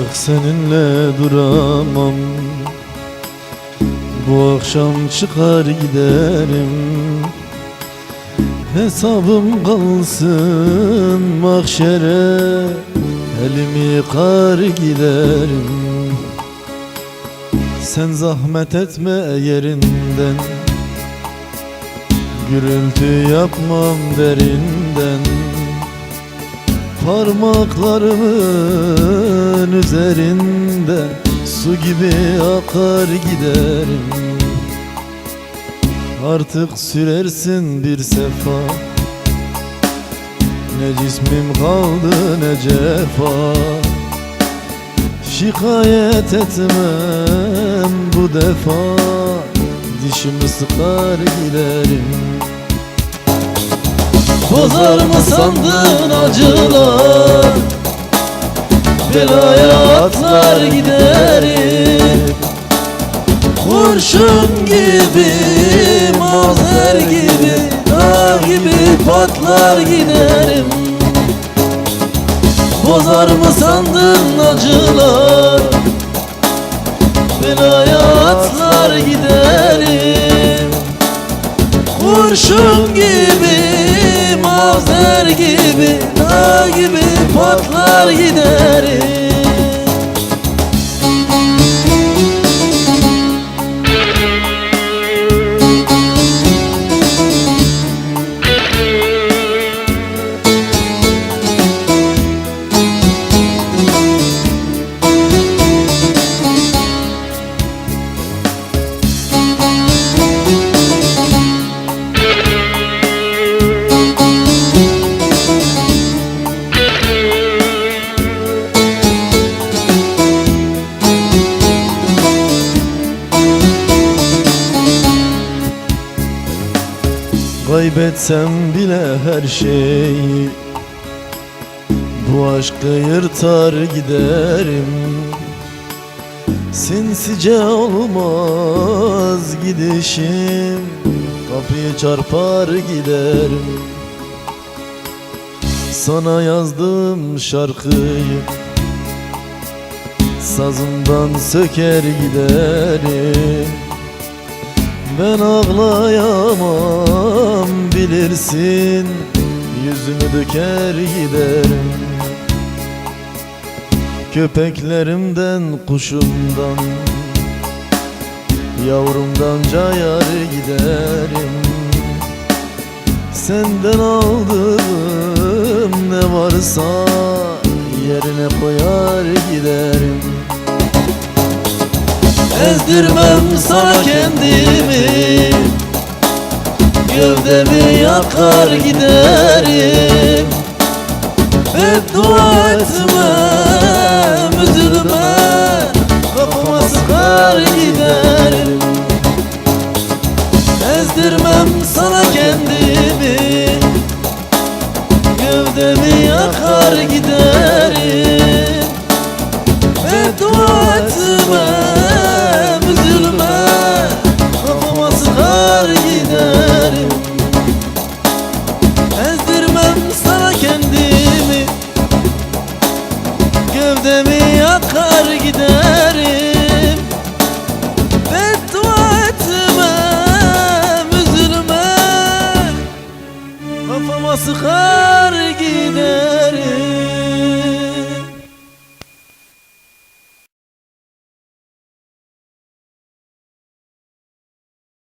Artık seninle duramam. Bu akşam çıkar giderim. Hesabım kalsın mahşere, elimi yıkar giderim. Sen zahmet etme yerinden, gürültü yapmam derinden. Parmaklarımın üzerinde su gibi akar giderim. Artık sürersin bir sefa, ne cismim kaldı ne cefa. Şikayet etmem bu defa, dişimi sıkar giderim. Bozar mı sandın acılar, belaya atlar giderim. Kurşun gibi, mazer gibi, dağ gibi patlar giderim. Bozar mı sandın acılar, belaya atlar giderim. Kurşun gibi, mazer gibi, dağ gibi patlar giderim. Kaybetsem bile her şeyi, bu aşkı yırtar giderim. Sinsice olmaz gidişim, kapıyı çarpar giderim. Sana yazdığım şarkıyı sazımdan söker giderim. Ben ağlayamam bilirsin, yüzümü döker giderim. Köpeklerimden, kuşumdan, yavrumdan cayar giderim. Senden aldığım ne varsa yerine koyar giderim. Ezdirmem sana kendimi, gövdemi yakar giderim. Beddua etmem, üzülme, kafama sıkar giderim. Ezdirmem sana kendimi, gövdemi yakar giderim. Beddua etmem, üzülme, kafama sıkar giderim. Ezdirmem sana kendimi, gövdemi yakar giderim. Beddua etmem, üzülme, kafama sıkar